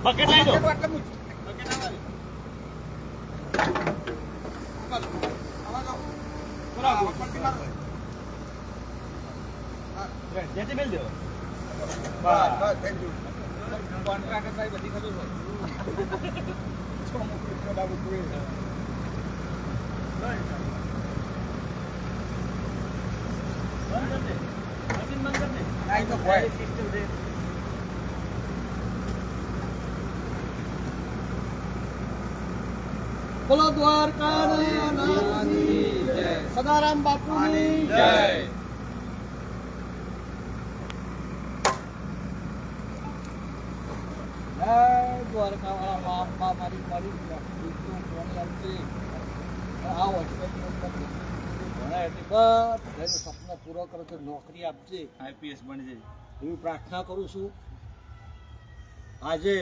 Bucket લઈ લો. જેથી મેલ દો. બસ થેન્ક યુ. કોન્ટ્રાક્ટર સાહેબ બધી ખબર હોય. બોલો દ્વારકા સદારામ બાપુની જય. દ્વારકા વાળા બાપ મારી મારી આ હોસ્પિટલનું ભણા એટલે બધાને સપના પૂરો કરો તો નોકરી આપજે, આઈપીએસ બની જાય એવી પ્રાર્થના કરું છું. આજે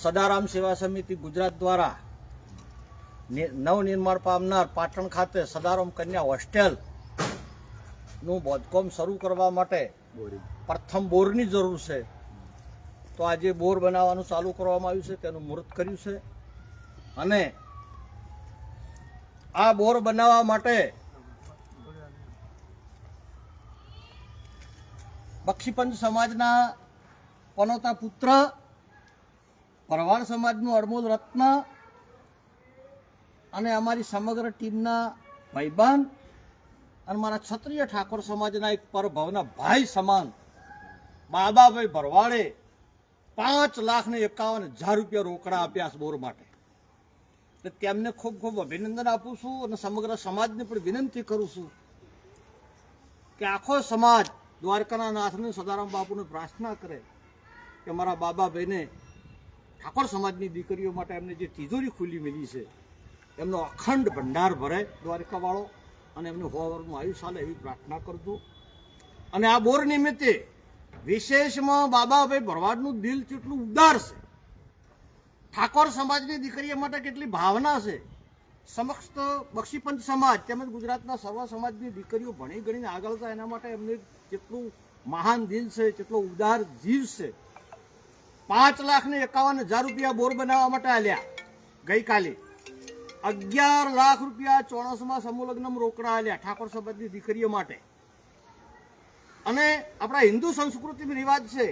સદારામ સેવા સમિતિ ગુજરાત દ્વારા નવનિર્માણ પામનાર પાટણ ખાતે સદારામ કન્યા હોસ્ટેલનું બાંધકામ શરૂ કરવા માટે પ્રથમ બોરની જરૂર છે. તો આજે બોર બનાવવાનું ચાલુ કરવામાં આવ્યું છે, તેનું મુહૂર્ત કર્યું છે. અને આ બોર બનાવવા માટે બક્ષીપંચ સમાજના પનોતા પુત્ર, ભરવાડ સમાજનું અડમોલ રત્ન અને અમારી સમગ્ર ટીમના ભાઈબંધ અને મારા ક્ષત્રિય ઠાકોર સમાજના એક પરભવના ભાઈ સમાન બાબાભાઈ ભરવાડે 5,51,000 રૂપિયા રોકડા આપ્યા છે બોર માટે. તેમને ખૂબ ખૂબ અભિનંદન આપું છું અને સમગ્ર સમાજને પણ વિનંતી કરું છું કે આખો સમાજ દ્વારકાના નાથને સદારામ બાપુને પ્રાર્થના કરે કે મારા બાબાભાઈને ઠાકોર સમાજની દીકરીઓ માટે એમને જે તિજોરી ખુલ્લી મળી છે એમનો અખંડ ભંડાર ભરે દ્વારકાવાળો અને એમને હોવાનું આયુષ્ય ચાલે એવી પ્રાર્થના કરજો. અને આ બોર નિમિત્તે વિશેષમાં બાબાભાઈ ભરવાડનું દિલ કેટલું ઉદાર છે, ઠાકોર સમાજની દીકરીઓ માટે કેટલી ભાવના છે. સમક્ષ બક્ષીપંચ સમાજ તેમજ ગુજરાતના સર્વ સમાજની દીકરીઓ ભણી ગણીને આગળ થાય એના માટે એમને કેટલું મહાન દિલ છે, કેટલો ઉદાર જીવ છે. 5,51,000 રૂપિયા બોર બનાવવા માટે આલ્યા. ગઈકાલે 11 લાખ રૂપિયા 94માં સમૂહ લગ્નમાં રોકડા આલ્યા ઠાકોર સમાજની દીકરીઓ માટે. અને આપણા હિન્દુ સંસ્કૃતિમાં રિવાજ છે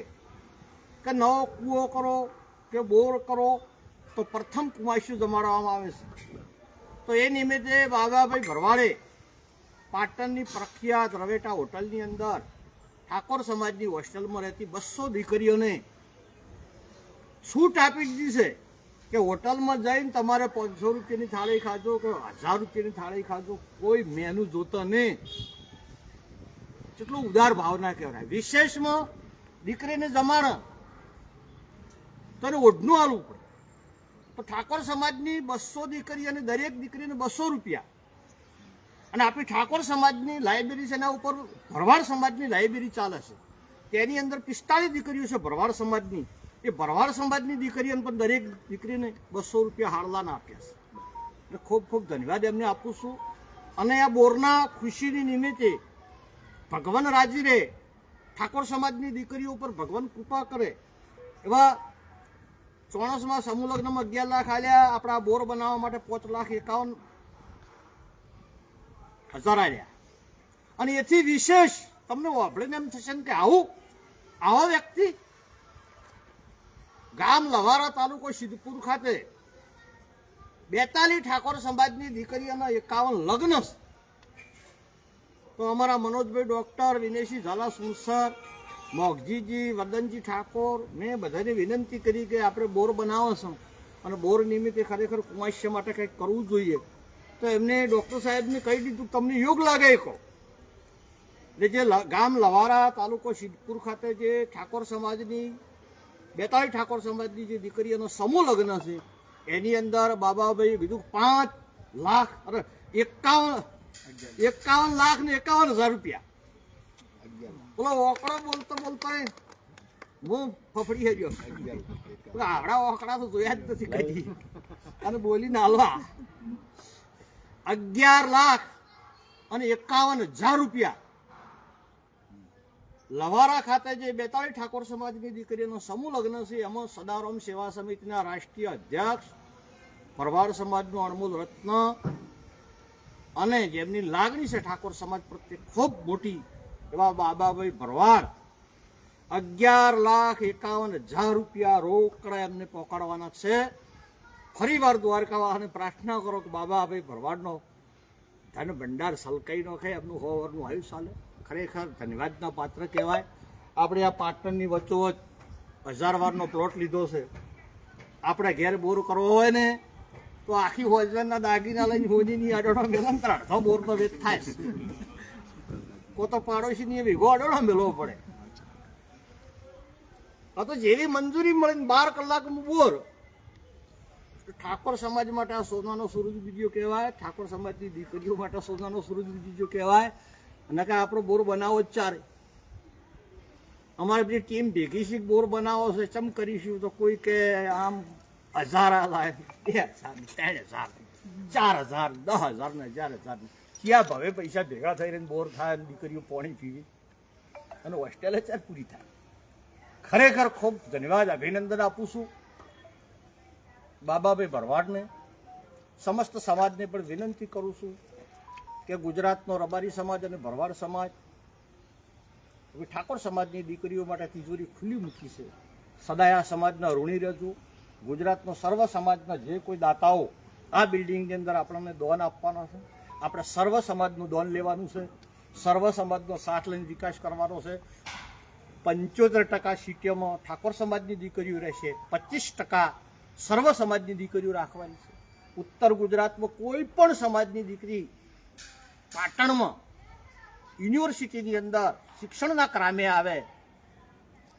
કે નવો કૂવો કરો કે બોર કરો તો પ્રથમ કુમાઈશું જમાડવામાં આવે છે. તો એ નિમિત્તે બાબાભાઈ ભરવાડે પાટણની પ્રખ્યાત રવેટા હોટલની અંદર ઠાકોર સમાજની હોસ્ટેલમાં રહેતી 200 દીકરીઓને છૂટ આપી દીધી છે કે હોટલમાં જઈને તમારે 500 રૂપિયાની થાળી ખાજો કે 1000 રૂપિયાની થાળી ખાજો, કોઈ મેનુ જોતા નહીં. કેટલું ઉદાર ભાવના કહેવાય. વિશેષમાં દીકરીને જમાડે તો એને ઓઢનું આલવું પડે. તો ઠાકોર સમાજની 200 દીકરી અને દરેક દીકરીને 200 રૂપિયા. અને આપણી ઠાકોર સમાજની લાઇબ્રેરી છે, એના ઉપર ભરવાડ સમાજની લાઇબ્રેરી ચાલે છે. તેની અંદર 45 દીકરીઓ છે ભરવાડ સમાજની. એ ભરવાડ સમાજની દીકરીઓને પણ દરેક દીકરીને 200 રૂપિયા હાડલાના આપ્યા છે. એટલે ખૂબ ખૂબ ધન્યવાદ એમને આપું છું. અને આ બોરના ખુશીની નિમિત્તે ભગવાન રાજી રહે, ઠાકોર સમાજની દીકરીઓ ઉપર ભગવાન કૃપા કરે એવા 94માં સમૂહ લગ્નમાં 11 લાખ આલ્યા. આપણા બોર બનાવવા માટે 5,51,000 આલ્યા. અને એથી વિશેષ તમને વાપરીને એમ થશે કે આવા વ્યક્તિ ગામ લવારા તાલુકો સિદ્ધપુર ખાતે 42 ઠાકોર સમાજની દીકરીઓના 51 લગ્ન છે. તો અમારા મનોજભાઈ ડૉક્ટર, વિનેશી ઝાલા સુરસર, મોગજીજી, વદનજી ઠાકોર, મેં બધાને વિનંતી કરી કે આપણે બોર બનાવો છો અને બોર નિમિત્તે ખરેખર કુમાશ્ય માટે કંઈક કરવું જોઈએ. તો એમને ડૉક્ટર સાહેબને કહી દીધું તમને યોગ લાગે એ કહો. એટલે જે ગામ લવારા તાલુકો સિદ્ધપુર ખાતે જે ઠાકોર સમાજની 42 ઠાકોર સમાજની જે દીકરીઓનો સમૂહ લગ્ન છે એની અંદર બાબાભાઈ કીધું 5,51,51,000 રૂપિયા. બોલો ઓકડો બોલતો હું ફફડી ગયો. આવડા ઓકડા તો જોયા જ નથી કદી. અને બોલી નાલવા 11,51,000 રૂપિયા લવારા ખાતે જે 42 ઠાકોર સમાજની દીકરીઓનો સમૂહ લગ્ન છે એમાં સદારામ સેવા સમિતિના રાષ્ટ્રીય અધ્યક્ષ, ભરવાડ સમાજનું અણમોલ રત્ન અને જેમની લાગણી છે ઠાકોર સમાજ પ્રત્યે ખૂબ મોટી એવા બાબાભાઈ ભરવાડ 11,51,000 રૂપિયા રોકડા એમને પહોંચાડવાના છે. ફરીવાર દ્વારકાવાળાને પ્રાર્થના કરો કે બાબાભાઈ ભરવાડનો ધન ભંડાર સલકાઈ નાખે, એમનું હોવરનું આયુષ ચાલે. ખરેખર ધન્યવાદના પાત્ર કહેવાય. આપણે આ પાટણની વચ્ચોવચ 1000 વારનો પ્લોટ લીધો છે. આપણે ઘેર બોર કરવો હોય ને તો આખી હોજના દાગીના લઈને હોજીની અડોડો મેલંતર અડધો બોરનો વેચ થાય. કો તો પાડોશીની વીઘો અડોડો મેળવો પડે. આ તો જેવી મંજૂરી મળીને 12 કલાકનું બોર. ઠાકોર સમાજ માટે આ સોનાનો સૂરજ બીજો કહેવાય. ઠાકોર સમાજની દીકરીઓ માટે સોનાનો સૂરજ બીજો કહેવાય. અને કે આપણો બોર બનાવો જ ચારે. અમારી બધી ટીમ ભેગી છે, બોર બનાવો છે, ચમ કરીશું તો કોઈ કે આમ 1000 લાય, 2000, 3000, 4000, 10,000 ને 11,000 ક્યાં ભાવે પૈસા ભેગા થઈને બોર થાય, દીકરીઓ પાણી પીવી અને હોસ્ટેલે ચાર પૂરી થાય. ખરેખર ખૂબ ધન્યવાદ, અભિનંદન આપું છું બાબાભાઈ ભરવાડને. સમસ્ત સમાજને પણ વિનંતી કરું છું કે ગુજરાતનો રબારી સમાજ અને ભરવાડ સમાજ હવે ઠાકોર સમાજની દીકરીઓ માટે તિજોરી ખુલ્લી મૂકી છે. સદાય આ સમાજના ઋણી રહેજો. ગુજરાતનો સર્વ સમાજના જે કોઈ દાતાઓ આ બિલ્ડિંગની અંદર આપણને દોન આપવાનો છે, આપણે સર્વ સમાજનું દોન લેવાનું છે, સર્વ સમાજનો સાથ લઈને વિકાસ કરવાનો છે. 75% સીટીઓમાં ઠાકોર સમાજની દીકરીઓ રહેશે, 25% સર્વ સમાજની દીકરીઓ રાખવાની છે. ઉત્તર ગુજરાતમાં કોઈ પણ સમાજની દીકરી પાટણમાં યુનિવર્સિટીની અંદર શિક્ષણના ક્રમે આવે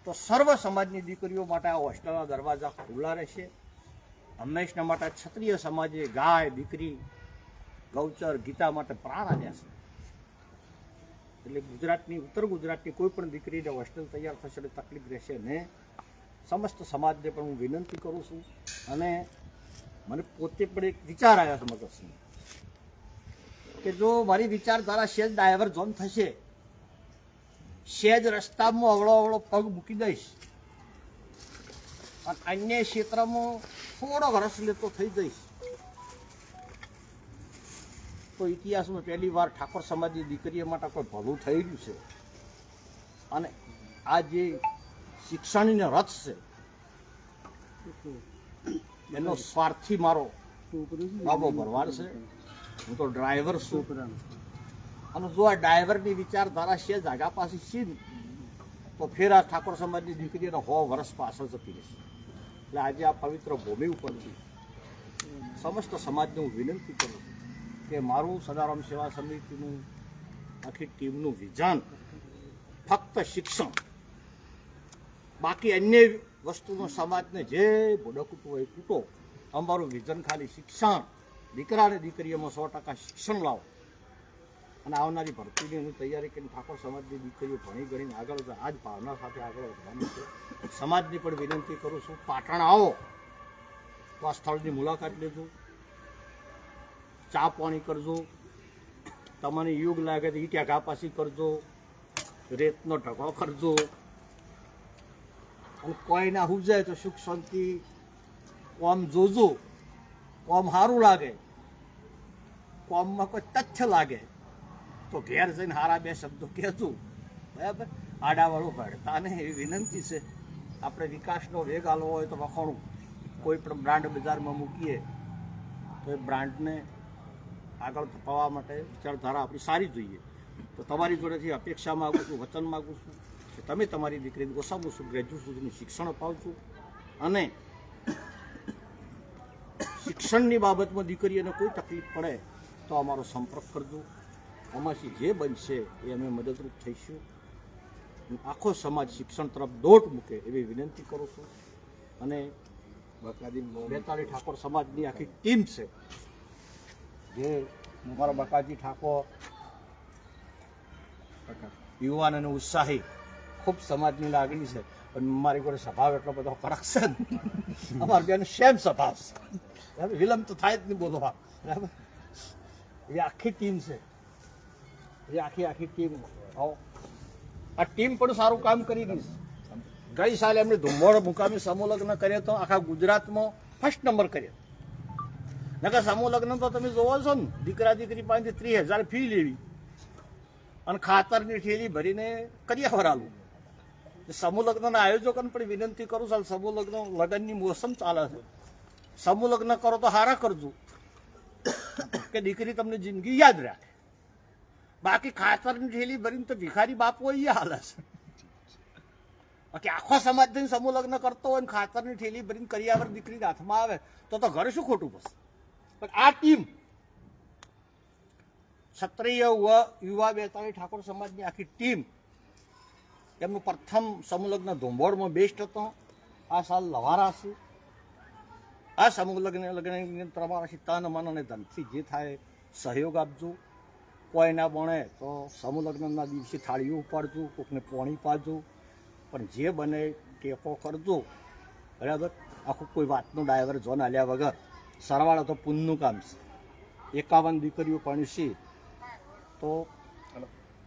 તો સર્વ સમાજની દીકરીઓ માટે આ હોસ્ટેલના દરવાજા ખુલ્લા રહેશે. હંમેશના માટે ક્ષત્રિય સમાજે ગાય, દીકરી, ગૌચર, ગીતા માટે પ્રાણ આપ્યા છે. એટલે ગુજરાતની, ઉત્તર ગુજરાતની કોઈ પણ દીકરીને હોસ્ટેલ તૈયાર થશે એટલે તકલીફ રહેશે ને. સમસ્ત સમાજને પણ હું વિનંતી કરું છું. અને મને પોતે પણ એક વિચાર આવ્યા છે મગજમાં કે જો મારી વિચારધારા સેજ ડાયવર્ઝન થશે, સેજ રસ્તામાં અવળો પગ મૂકી દઈશ અને અન્ય ક્ષેત્રમાં થોડો રસ લેતો થઈ જઈશ તો ઇતિહાસમાં પહેલી વાર ઠાકોર સમાજની દીકરીઓ માટે કોઈ ભલું થઈ ગયું છે. અને આ જે શિક્ષણનો રથ છે એનો સ્વાર્થી મારો બાબો ભરવાડ છે. હું તો ડ્રાઈવર છું. અને જો આ ડ્રાઈવરની વિચારધારા છે જાગા પાછી છે તો ફેર આ ઠાકોર સમાજની દીકરીઓને 100 વર્ષ પાછળ જતી રહેશે. એટલે આજે આ પવિત્ર ભૂમિ ઉપરથી સમસ્ત સમાજને હું વિનંતી કરું કે મારું સદારામ સેવા સમિતિનું આખી ટીમનું વિઝન ફક્ત શિક્ષણ, બાકી અન્ય વસ્તુનો સમાજને જે ભૂડકતું હોય કૂટો. અમારું વિઝન ખાલી શિક્ષણ. દીકરા અને દીકરીઓમાં 100% શિક્ષણ લાવો અને આવનારી ભરતીની એની તૈયારી કરીને ઠાકોર સમાજની દીકરીઓ ભણી ગણીને આગળ જાય. આ જ ભાવના સાથે આગળ વધવાની છે. સમાજની પણ વિનંતી કરું છું, પાટણ આવો તો આ સ્થળની મુલાકાત લેજો, ચા પાણી કરજો, તમને યોગ લાગે તો ઈટ્યા ઘાપાસી કરજો, રેતનો ઢગો કરજો. અને કોઈ ના હુજાય તો સુખ શાંતિ કોમ જોજો. કોમ સારું લાગે, કોમમાં કોઈ તથ્ય લાગે તો ઘેર જઈને હારા 2 શબ્દો કહેજો. બરાબર, આડાવાળું ભળતા ને એવી વિનંતી છે. આપણે વિકાસનો વેગ આલવો હોય તો વખોણું કોઈ પણ બ્રાન્ડ બજારમાં મૂકીએ તો એ બ્રાન્ડને આગળ ધપાવવા માટે વિચારધારા આપણી સારી જોઈએ. તો તમારી જોડેથી અપેક્ષા માગું છું, વચન માગું છું કે તમે તમારી દીકરીને ઓછામાં ઓછું ગ્રેજ્યુએટ સુધીનું શિક્ષણ અપાવજો. અને શિક્ષણની બાબતમાં દીકરીઓને કોઈ તકલીફ પડે તો અમારો સંપર્ક કરજો. આમાંથી જે બનશે એ અમે મદદરૂપ થઈશું. આખો સમાજ શિક્ષણ તરફ દોટ મૂકે એવી વિનંતી કરું છું. અને 42 ઠાકોર સમાજની આખી ટીમ છે જે મારા બકાજી ઠાકોર યુવાન અને ઉત્સાહી, ખૂબ સમાજની લાગણી છે. પણ મારી જોડે સ્વભાવ એટલો બધો કડક છે ને, અમારી બેન સેમ સ્વભાવ છે. વિલંબ તો થાય જ નહીં બોલવા. બરાબર, એ આખી ટીમ છે. એ આખી ટીમ આવો આ ટીમ પણ સારું કામ કરી રહી છે. ગઈ સાલે એમણે ધુમ્મોડ મુકામે સમૂહ લગ્ન કર્યા તો આખા ગુજરાતમાં ફર્સ્ટ નંબર કર્યા. નકર સમૂહ લગ્ન તો તમે જોવો છો ને, દીકરા દીકરી પાસેથી 30,000 ફી લેવી અને ખાતરની ઠેલી ભરીને કર્યા વરાલું. સમૂહ લગ્નના આયોજકોને પણ વિનંતી કરું છું, સમૂહ લગ્નની મોસમ ચાલે છે, સમૂહ લગ્ન કરો તો હારા કરજો કે દીકરી તમને જિંદગી યાદ રાખે. બાકી ખાતરની ઠેલી ભરીને તો ભિખારી બાપુ એ હાલે છે. બાકી આખો સમાજ થઈને સમૂહ લગ્ન કરતો હોય ને ખાતરની ઠેલી ભરીને કરિયાવર દીકરીના હાથમાં આવે તો ઘર શું ખોટું પડશે. પણ આ ટીમ ક્ષત્રિય યુવા બેતાળી ઠાકોર સમાજની આખી ટીમ, એમનું પ્રથમ સમૂહ લગ્ન ધુંબોડમાં બેસ્ટ હતો. આ સાલ લવારા છે. આ સમૂહ લગ્ન તમારા તન મન અને ધનથી જે થાય સહયોગ આપજો. કોઈ ના બને તો સમૂહ લગ્નના દિવસે થાળીઓ ઉપાડજો, કોકને પોણી પાડજો, પણ જે બને ટેકો કરજો. બરાબર, આખું કોઈ વાતનું ડાયવર જોન આલ્યા વગર. સરવાળો તો પુણ્યનું કામ છે. 51 દીકરીઓ પરણશે તો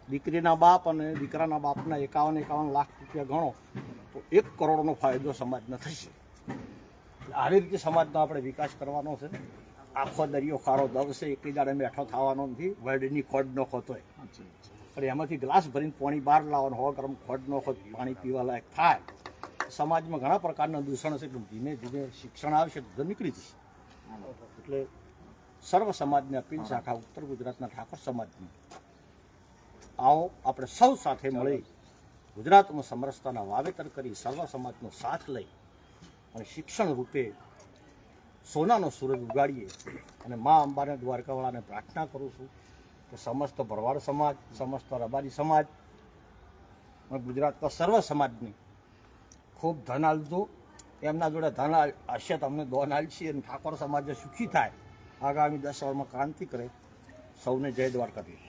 દીકરીના બાપ અને દીકરાના બાપના 51 લાખ રૂપિયા ગણો તો 1 કરોડનો ફાયદો સમાજને થશે. આવી રીતે સમાજનો આપણે વિકાસ કરવાનો છે. આખો દરિયો ખારો દવશે, એકલી દાડે બેઠો થવાનો નથી. વર્લ્ડની ખોડ નોખો તોય પણ એમાંથી ગ્લાસ ભરીને પાણી બહાર લાવવાનો, 100 ગ્રામ ખોડ નોખો પાણી પીવા લાયક થાય. સમાજમાં ઘણા પ્રકારના દૂષણ છે, પણ ધીમે ધીમે શિક્ષણ આવશે તો નીકળી જશે. એટલે સર્વ સમાજને અપીલ છે, આખા ઉત્તર ગુજરાતના ઠાકોર સમાજની, આવો આપણે સૌ સાથે મળી ગુજરાતમાં સમરસતાના વાવેતર કરી સર્વ સમાજનો સાથ લઈ અને શિક્ષણ રૂપે સોનાનો સૂરજ ઉગાડીએ. અને મા અંબાને દ્વારકાવાળાને પ્રાર્થના કરું છું કે સમસ્ત ભરવાડ સમાજ, સમસ્ત રબારી સમાજ અને ગુજરાતના સર્વ સમાજની ખૂબ ધન આલજો. એમના જોડે ધન હશે તો અમને દોન આલશી અને ઠાકોર સમાજ સુખી થાય, આગામી 10 વર્ષમાં ક્રાંતિ કરે. સૌને જય દ્વારકાધીશ.